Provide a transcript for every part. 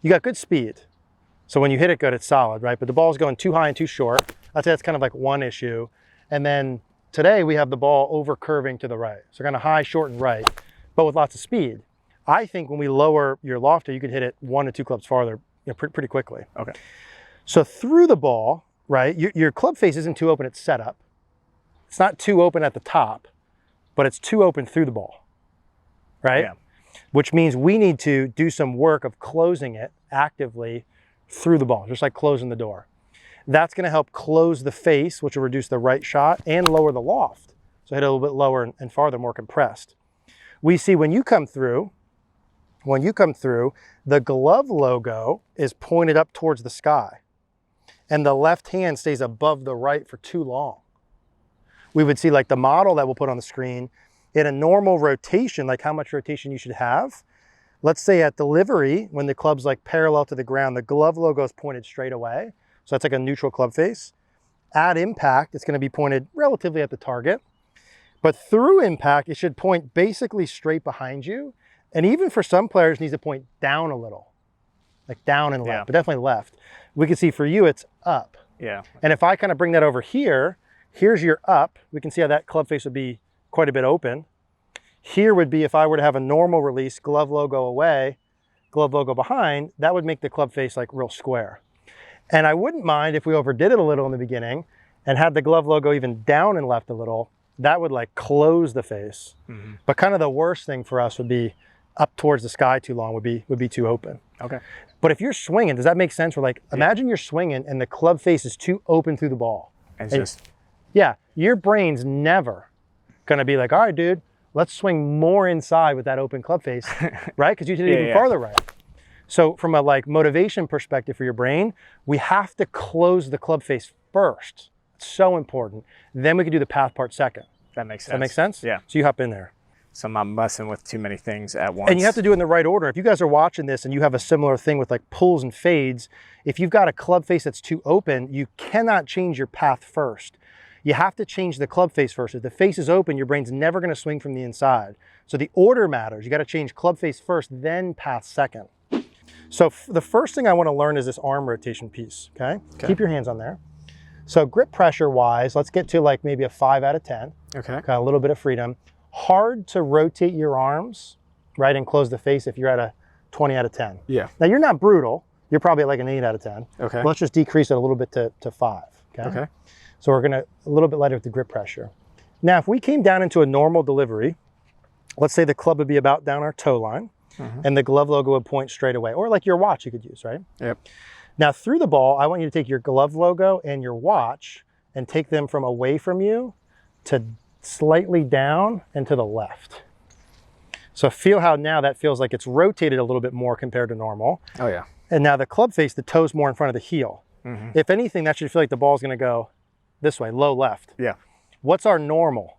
you got good speed. So when you hit it good, it's solid, right? But the ball's going too high and too short. I'd say that's kind of like one issue. And then today we have the ball over curving to the right. So kind of high, short, and right, but with lots of speed. I think when we lower your lofter, you could hit it 1 to 2 clubs farther, pretty quickly. Okay. So through the ball, right, your club face isn't too open, it's set up. It's not too open at the top, but it's too open through the ball, right? Yeah. Which means we need to do some work of closing it actively through the ball, just like closing the door. That's going to help close the face, which will reduce the right shot and lower the loft. So hit it a little bit lower and farther, more compressed. We see when you come through, the glove logo is pointed up towards the sky and the left hand stays above the right for too long. We would see like the model that we'll put on the screen in a normal rotation, like how much rotation you should have. Let's say at delivery, when the club's like parallel to the ground, the glove logo is pointed straight away. So that's like a neutral club face. At impact, it's going to be pointed relatively at the target. But through impact, it should point basically straight behind you. And even for some players, it needs to point down a little, like down and left, but definitely left. We can see for you, it's up. Yeah. And if I kind of bring that over here, here's your up. We can see how that club face would be quite a bit open. Here would be if I were to have a normal release, glove logo away, glove logo behind, that would make the club face like real square. And I wouldn't mind if we overdid it a little in the beginning and had the glove logo even down and left a little. That would like close the face. Mm-hmm. But kind of the worst thing for us would be up towards the sky too long, would be too open. Okay. But if you're swinging, does that make sense? We're like, imagine you're swinging and the club face is too open through the ball. And just... Yeah, your brain's never gonna be like, all right, dude, let's swing more inside with that open club face, right? Because you hit it even farther right. So from a like motivation perspective for your brain, we have to close the club face first. It's so important. Then we can do the path part second. That makes sense. That makes sense? Yeah. So you hop in there. So I'm not messing with too many things at once. And you have to do it in the right order. If you guys are watching this and you have a similar thing with like pulls and fades, if you've got a club face that's too open, you cannot change your path first. You have to change the club face first. If the face is open, your brain's never going to swing from the inside. So the order matters. You got to change club face first, then path second. So the first thing I want to learn is this arm rotation piece, okay? Keep your hands on there. So grip pressure wise, let's get to like maybe a 5 out of 10. Okay. Got a little bit of freedom. Hard to rotate your arms, right, and close the face if you're at a 20 out of 10. Yeah. Now you're not brutal. You're probably at like an 8 out of 10. Okay. Let's just decrease it a little bit to 5, okay? Okay. So we're gonna, a little bit lighter with the grip pressure. Now, if we came down into a normal delivery, let's say the club would be about down our toe line, and the glove logo would point straight away, or like your watch you could use, right? Yep. Now through the ball, I want you to take your glove logo and your watch and take them from away from you to slightly down and to the left. So feel how now that feels like it's rotated a little bit more compared to normal. Oh yeah. And now the club face, the toe's more in front of the heel. If anything, that should feel like the ball's gonna go this way, low left. Yeah. What's our normal?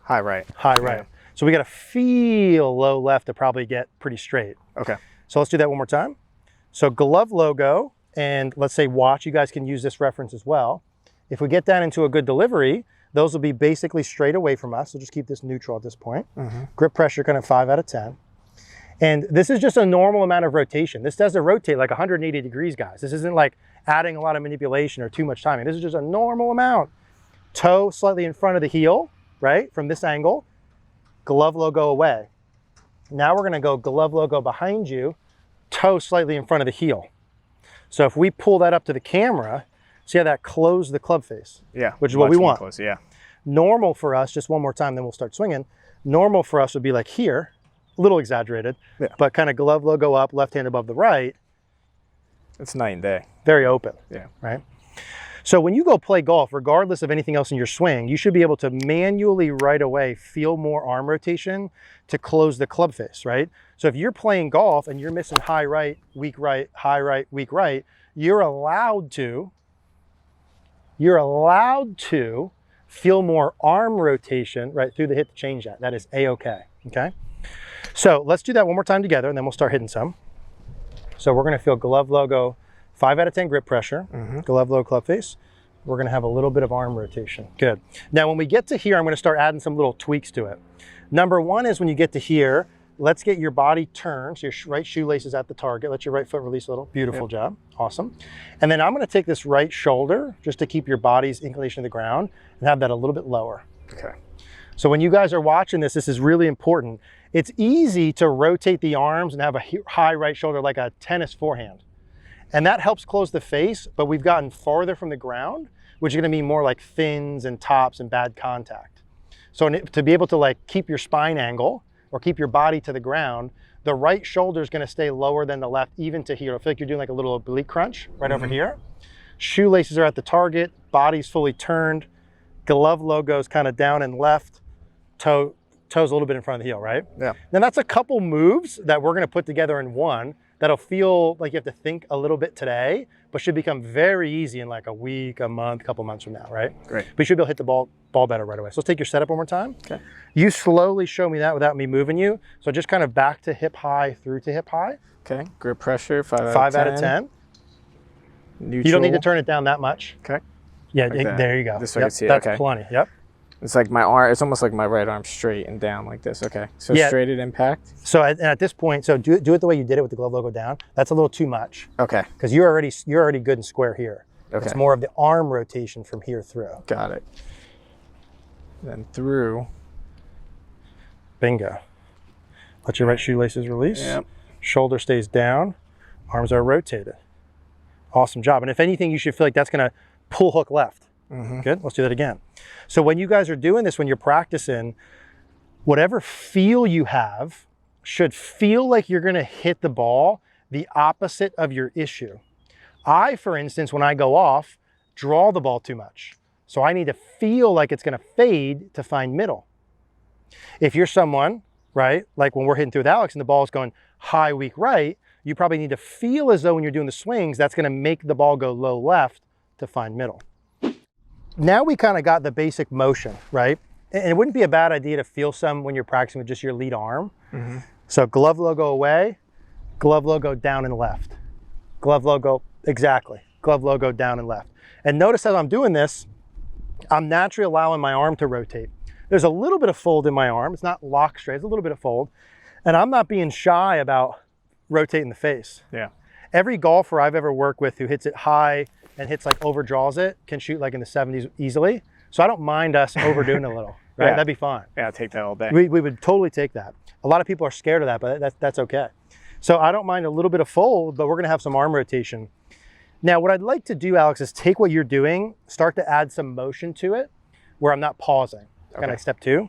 High right. High right. Yeah. So we got to feel low left to probably get pretty straight. Okay. So let's do that one more time. So glove logo and let's say watch, you guys can use this reference as well. If we get down into a good delivery, those will be basically straight away from us. So just keep this neutral at this point. Grip pressure kind of 5 out of 10. And this is just a normal amount of rotation. This doesn't rotate like 180 degrees, guys. This isn't like adding a lot of manipulation or too much timing. This is just a normal amount. Toe slightly in front of the heel, right? From this angle, glove logo away. Now we're gonna go glove logo behind you, toe slightly in front of the heel. So if we pull that up to the camera, see how that closed the club face? Yeah. Which is what we want. Close, yeah. Normal for us, just one more time, then we'll start swinging. Normal for us would be like here, a little exaggerated, but kind of glove logo up, left hand above the right. It's night and day. Very open, yeah. Right? So when you go play golf, regardless of anything else in your swing, you should be able to manually right away feel more arm rotation to close the club face, right? So if you're playing golf and you're missing high right, high right, weak right, you're allowed to feel more arm rotation right through the hit to change that. That is A-okay, okay? So let's do that one more time together and then we'll start hitting some. So we're gonna feel glove logo, 5 out of 10 grip pressure, glove logo club face. We're gonna have a little bit of arm rotation. Good. Now when we get to here, I'm gonna start adding some little tweaks to it. Number one is when you get to here, let's get your body turned. So your right shoelace is at the target. Let your right foot release a little. Beautiful job. Awesome. And then I'm going to take this right shoulder just to keep your body's inclination to the ground and have that a little bit lower. Okay. So when you guys are watching this, this is really important. It's easy to rotate the arms and have a high right shoulder like a tennis forehand. And that helps close the face, but we've gotten farther from the ground, which is going to mean more like fins and tops and bad contact. So to be able to like keep your spine angle or keep your body to the ground, the right shoulder is going to stay lower than the left, even to here. I feel like you're doing like a little oblique crunch right over here. Shoelaces are at the target, body's fully turned, glove logo's kind of down and left, toes a little bit in front of the heel, right? Yeah. Now that's a couple moves that we're going to put together in one that'll feel like you have to think a little bit today, but should become very easy in like a week, a month, couple months from now, right? Great. But you should be able to hit the ball better right away. So let's take your setup one more time. Okay. You slowly show me that without me moving you. So just kind of back to hip high, through to hip high. Okay. Grip pressure, 5 out of 10. Neutral. You don't need to turn it down that much. Okay. Yeah, Like there you go. This way I can see it. That's Okay. plenty. Yep. It's like my arm, it's almost like my right arm straight and down like this. Okay. So Yeah. straight at impact. So at this point, so do it the way you did it with the glove logo down. That's a little too much Okay. because you're already good and square here. Okay. It's more of the arm rotation from here through. Got it. Then through. Bingo. Let your right shoelaces release. Yep. Shoulder stays down. Arms are rotated. Awesome job. And if anything, you should feel like that's going to pull hook left. Good. Let's do that again. So when you guys are doing this, when you're practicing, whatever feel you have should feel like you're going to hit the ball the opposite of your issue. I, for instance, when I go off, draw the ball too much. So I need to feel like it's going to fade to find middle. If you're someone, right, like when we're hitting through with Alex and the ball is going high, weak right, you probably need to feel as though when you're doing the swings, that's going to make the ball go low left to find middle. Now we kind of got the basic motion, right? And it wouldn't be a bad idea to feel some when you're practicing with just your lead arm. So glove logo away, glove logo down and left. Glove logo, exactly. Glove logo down and left. And notice as I'm doing this, I'm naturally allowing my arm to rotate. There's a little bit of fold in my arm. It's not lock straight, it's a little bit of fold. And I'm not being shy about rotating the face. Yeah. Every golfer I've ever worked with who hits it high and hits like overdraws it can shoot like in the 70s easily. So I don't mind us overdoing a little, right? Yeah. That'd be fine. Yeah, I'll take that all day. We would totally take that. A lot of people are scared of that, but that's okay. So I don't mind a little bit of fold, but we're gonna have some arm rotation. Now, what I'd like to do, Alex, is take what you're doing, start to add some motion to it where I'm not pausing. Kind of like step 2.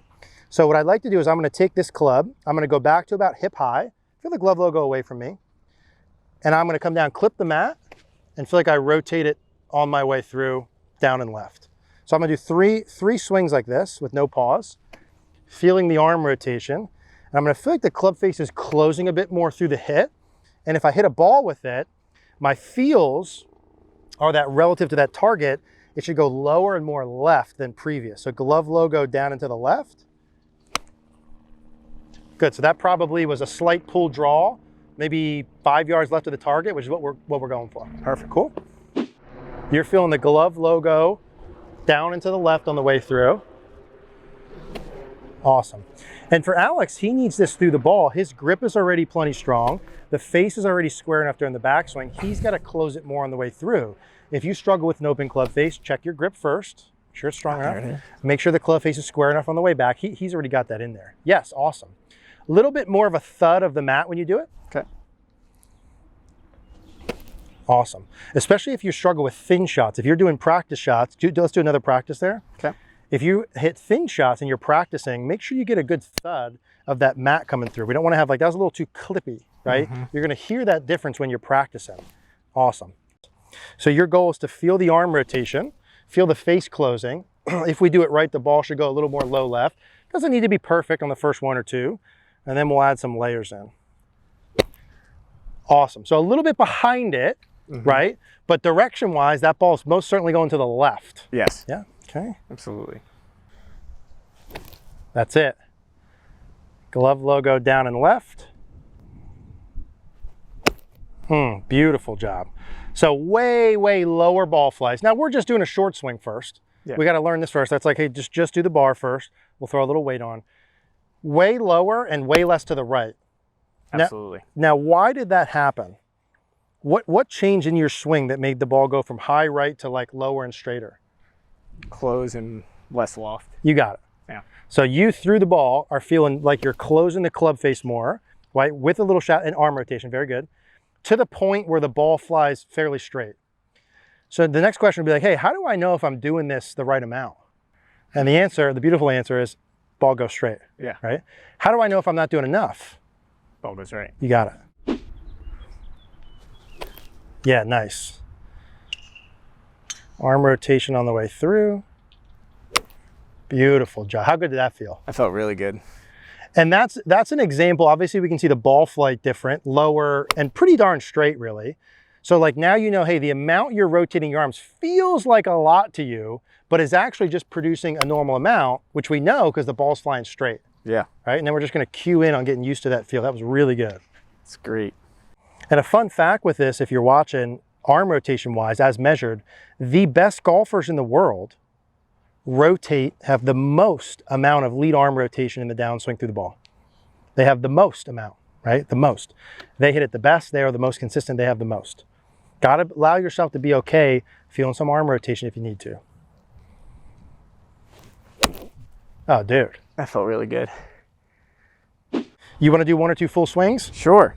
So what I'd like to do is I'm gonna take this club, I'm gonna go back to about hip high, feel the glove logo away from me, and I'm gonna come down, clip the mat, and feel like I rotate it on my way through, down and left. So I'm gonna do three swings like this with no pause, feeling the arm rotation. And I'm gonna feel like the club face is closing a bit more through the hit. And if I hit a ball with it, my feels are that relative to that target, it should go lower and more left than previous. So glove logo down and to the left. Good, so that probably was a slight pull draw, maybe 5 yards left of the target, which is what we're going for. Perfect, cool. You're feeling the glove logo down and to the left on the way through. Awesome. And for Alex, he needs this through the ball. His grip is already plenty strong. The face is already square enough during the backswing. He's got to close it more on the way through. If you struggle with an open club face, check your grip first. Make sure it's strong enough. Make sure the club face is square enough on the way back. He's already got that in there. Yes, awesome. A little bit more of a thud of the mat when you do it. Okay. Awesome. Especially if you struggle with thin shots. If you're doing practice shots, let's do another practice there. Okay. If you hit thin shots and you're practicing, make sure you get a good thud of that mat coming through. We don't want to have like, that was a little too clippy, right? You're going to hear that difference when you're practicing. Awesome. So your goal is to feel the arm rotation, feel the face closing. If we do it right, the ball should go a little more low left. Doesn't need to be perfect on the first 1 or 2. And then we'll add some layers in. Awesome. So a little bit behind it, right? But direction-wise, that ball's most certainly going to the left. Yes. Yeah, okay. Absolutely. That's it. Glove logo down and left. Beautiful job. So way, way lower ball flies. Now we're just doing a short swing first. Yeah. We got to learn this first. That's like, hey, just do the bar first. We'll throw a little weight on. way lower and way less to the right. Absolutely. Now, why did that happen? What changed in your swing that made the ball go from high right to like lower and straighter? Close and less loft. You got it. Yeah. So you threw the ball are feeling like you're closing the club face more, right? With a little shot and arm rotation, very good, to the point where the ball flies fairly straight. So the next question would be like, hey, how do I know if I'm doing this the right amount? And the answer, the beautiful answer is ball goes straight. Yeah. Right? How do I know if I'm not doing enough? Ball goes right. You got it. Yeah, nice. Arm rotation on the way through. Beautiful job. How good did that feel? I felt really good. And that's an example. Obviously, we can see the ball flight different, lower, and pretty darn straight, really. So like now you know, hey, the amount you're rotating your arms feels like a lot to you, but is actually just producing a normal amount, which we know because the ball's flying straight. Yeah. Right? And then we're just going to cue in on getting used to that feel. That was really good. It's great. And a fun fact with this, if you're watching, arm rotation wise, as measured, the best golfers in the world have the most amount of lead arm rotation in the downswing through the ball. They have the most amount, right? The most. They hit it the best. They are the most consistent. They have the most. Got to allow yourself to be okay feeling some arm rotation if you need to. Oh, dude. That felt really good. You want to do 1 or 2 full swings? Sure.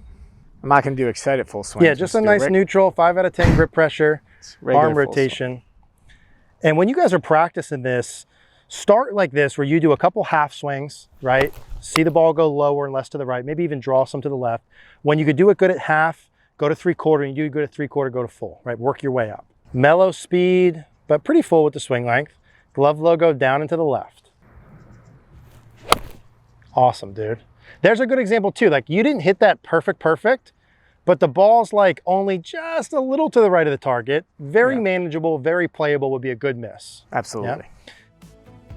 I'm not going to do excited full swings. Yeah, just a nice neutral, 5 out of 10 grip pressure, arm rotation. And when you guys are practicing this, start like this, where you do a couple half swings, right? See the ball go lower and less to the right, maybe even draw some to the left. When you could do it good at half, go to 3/4, and you do good at 3/4, go to full, right? Work your way up. Mellow speed, but pretty full with the swing length. Glove logo down and to the left. Awesome, dude. There's a good example too. Like you didn't hit that perfect, but the ball's like only just a little to the right of the target. Very manageable, very playable, would be a good miss. Absolutely. Yeah?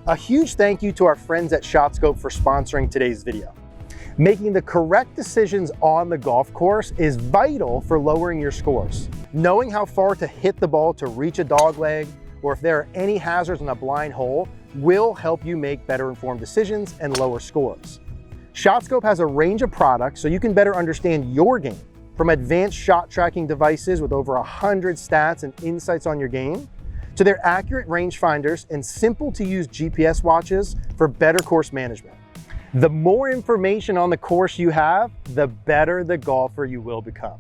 A huge thank you to our friends at ShotScope for sponsoring today's video. Making the correct decisions on the golf course is vital for lowering your scores. Knowing how far to hit the ball to reach a dog leg, or if there are any hazards in a blind hole, will help you make better informed decisions and lower scores. ShotScope has a range of products so you can better understand your game, from advanced shot tracking devices with over 100 stats and insights on your game, to their accurate rangefinders and simple to use GPS watches for better course management. The more information on the course you have, the better the golfer you will become.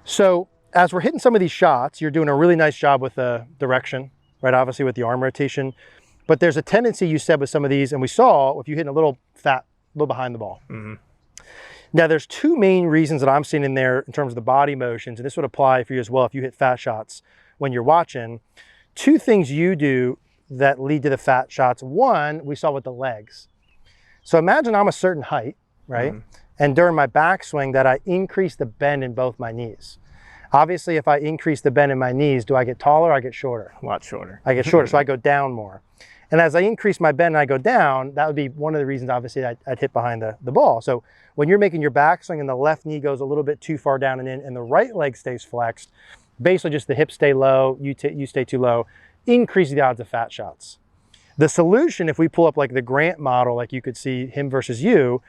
So as we're hitting some of these shots, you're doing a really nice job with the direction, right? Obviously with the arm rotation, but there's a tendency you said with some of these, and we saw if you hit a little behind the ball. Mm-hmm. Now there's 2 main reasons that I'm seeing in there in terms of the body motions, and this would apply for you as well if you hit fat shots when you're watching. 2 things you do that lead to the fat shots. One, we saw with the legs. So imagine I'm a certain height, right? Mm-hmm. And during my backswing that I increase the bend in both my knees. Obviously, if I increase the bend in my knees, do I get taller or I get shorter? A lot shorter. I get shorter, so I go down more. And as I increase my bend and I go down, that would be one of the reasons, obviously, I'd hit behind the ball. So when you're making your backswing and the left knee goes a little bit too far down and in, and the right leg stays flexed, basically just the hips stay low, you stay too low, increases the odds of fat shots. The solution, if we pull up like the Grant model, like you could see him versus you,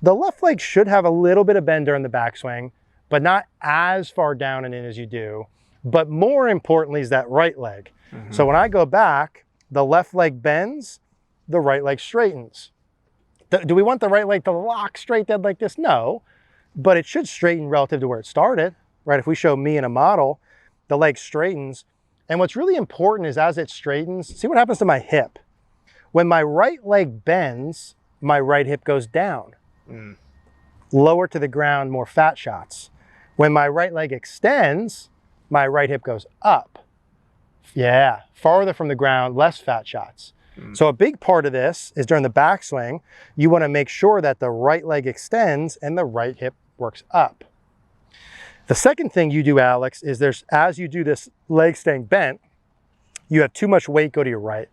the left leg should have a little bit of bend during the backswing, but not as far down and in as you do. But more importantly is that right leg. Mm-hmm. So when I go back, the left leg bends, the right leg straightens. Do we want the right leg to lock straight dead like this? No, but it should straighten relative to where it started, right? If we show me in a model, the leg straightens. And what's really important is as it straightens, see what happens to my hip. When my right leg bends, my right hip goes down. Mm. Lower to the ground, more fat shots. When my right leg extends, my right hip goes up. Yeah, farther from the ground, less fat shots. So a big part of this is during the backswing, you want to make sure that the right leg extends and the right hip works up. The second thing you do, Alex, is as you do this leg staying bent, you have too much weight go to your right.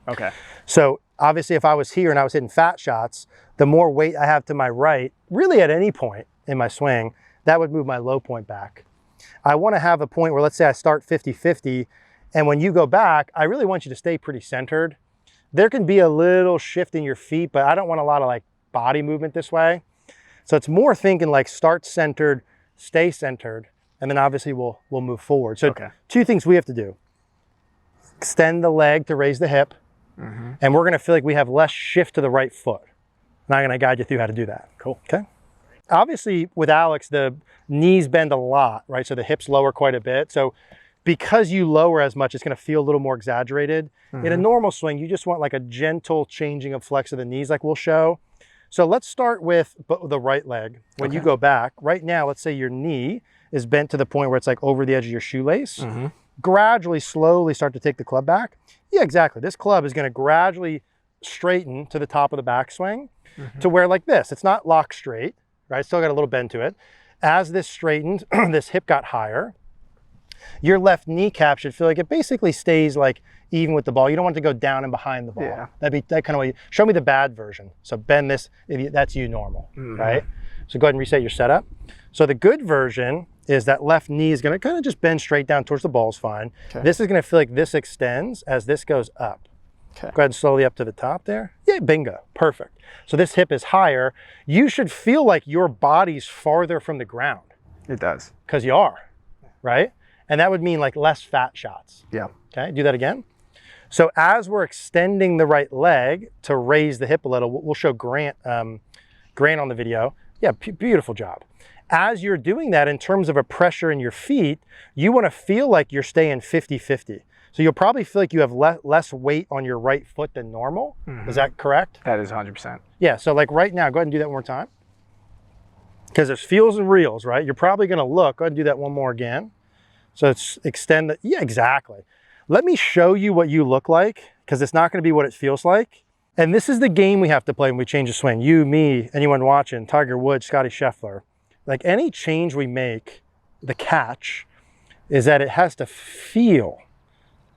Okay. So obviously if I was here and I was hitting fat shots, the more weight I have to my right, really at any point in my swing, that would move my low point back. I want to have a point where, let's say I start 50-50, and when you go back, I really want you to stay pretty centered, There can be a little shift in your feet, but I don't want a lot of like body movement this way. So it's more thinking like start centered, stay centered, and then obviously we'll move forward. So two things we have to do. Extend the leg to raise the hip, and we're gonna feel like we have less shift to the right foot. And I'm gonna guide you through how to do that. Cool. Okay. Obviously with Alex, the knees bend a lot, right? So the hips lower quite a bit. So because you lower as much, it's gonna feel a little more exaggerated. In a normal swing, you just want like a gentle changing of flex of the knees like we'll show. So let's start with the right leg. When you go back, right now, let's say your knee is bent to the point where it's like over the edge of your shoelace. Gradually, slowly start to take the club back. Yeah, exactly. This club is gonna gradually straighten to the top of the backswing to where like this. It's not locked straight, right? Still got a little bend to it. As this straightened, this hip got higher. Your left kneecap should feel like it basically stays like even with the ball. You don't want it to go down and behind the ball. Yeah. That'd be that kind of way. Show me the bad version. So bend this, that's you normal, right? So go ahead and reset your setup. So the good version is that left knee is gonna kind of just bend straight down towards the ball is fine. This is gonna feel like this extends as this goes up. Go ahead and slowly up to the top there. Yeah, bingo, perfect. So this hip is higher. You should feel like your body's farther from the ground. It does. Because you are, right? And that would mean like less fat shots. Yeah. Okay, do that again. So as we're extending the right leg to raise the hip a little, we'll show Grant on the video. Yeah, beautiful job. As you're doing that in terms of a pressure in your feet, you wanna feel like you're staying 50-50. So you'll probably feel like you have less weight on your right foot than normal. Is that correct? That is 100%. Yeah, so like right now, go ahead and do that one more time. Because there's feels and reels, right? You're probably gonna look, go ahead and do that one more again. So it's extend the, yeah, exactly. Let me show you what you look like, because it's not gonna be what it feels like. And this is the game we have to play when we change a swing. You, me, anyone watching, Tiger Woods, Scotty Scheffler. Like any change we make, the catch is that it has to feel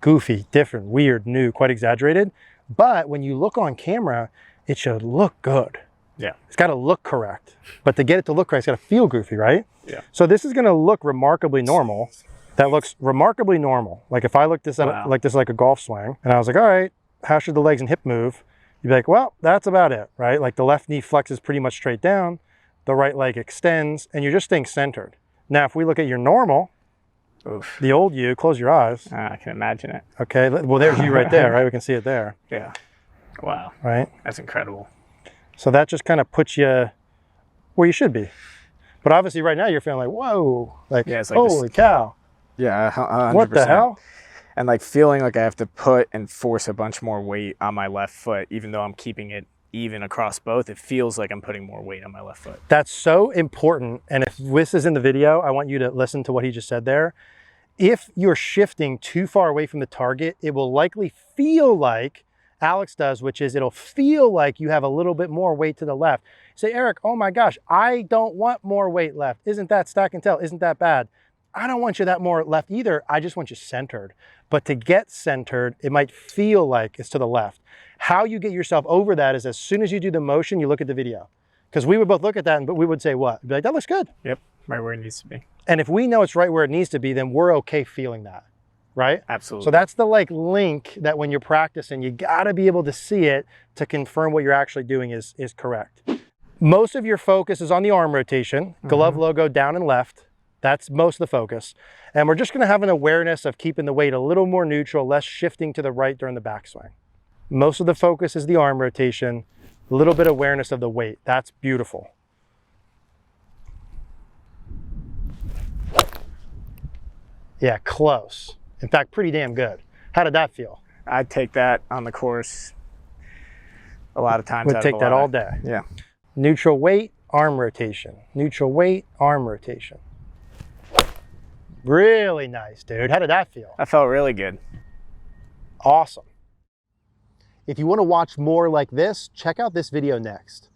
goofy, different, weird, new, quite exaggerated. But when you look on camera, it should look good. Yeah. It's gotta look correct. But to get it to look correct, it's gotta feel goofy, right? Yeah. So this is gonna look remarkably normal. That looks remarkably normal. Like if I looked this at like this like a golf swing, and I was like, all right, how should the legs and hip move? You'd be like, well, that's about it, right? Like the left knee flexes pretty much straight down, the right leg extends, and you're just staying centered. Now, if we look at your normal, the old you, close your eyes. I can imagine it. Okay, well, there's you right there, right? We can see it there. Yeah. Wow. Right? That's incredible. So that just kind of puts you where you should be. But obviously right now you're feeling like, whoa, like, yeah, it's like holy cow. Yeah, 100%. What the hell? And like feeling like I have to put and force a bunch more weight on my left foot, even though I'm keeping it even across both, it feels like I'm putting more weight on my left foot. That's so important. And if this is in the video, I want you to listen to what he just said there. If you're shifting too far away from the target, it will likely feel like Alex does, which is it'll feel like you have a little bit more weight to the left. Say, Eric, oh my gosh, I don't want more weight left. Isn't that stack and tell? Isn't that bad? I don't want you that more left either. I just want you centered. But to get centered, it might feel like it's to the left. How you get yourself over that is as soon as you do the motion, you look at the video. Because we would both look at that, but we would say what? We'd be like, that looks good. Yep, right where it needs to be. And if we know it's right where it needs to be, then we're okay feeling that, right? Absolutely. So that's the like link that when you're practicing, you gotta be able to see it to confirm what you're actually doing is correct. Most of your focus is on the arm rotation, glove logo down and left. That's most of the focus. And we're just gonna have an awareness of keeping the weight a little more neutral, less shifting to the right during the backswing. Most of the focus is the arm rotation, a little bit of awareness of the weight. That's beautiful. Yeah, close. In fact, pretty damn good. How did that feel? I'd take that on the course a lot of times. Would take that all day. Yeah. Neutral weight, arm rotation. Neutral weight, arm rotation. Really nice, dude. How did that feel? That felt really good. Awesome. If you want to watch more like this, check out this video next.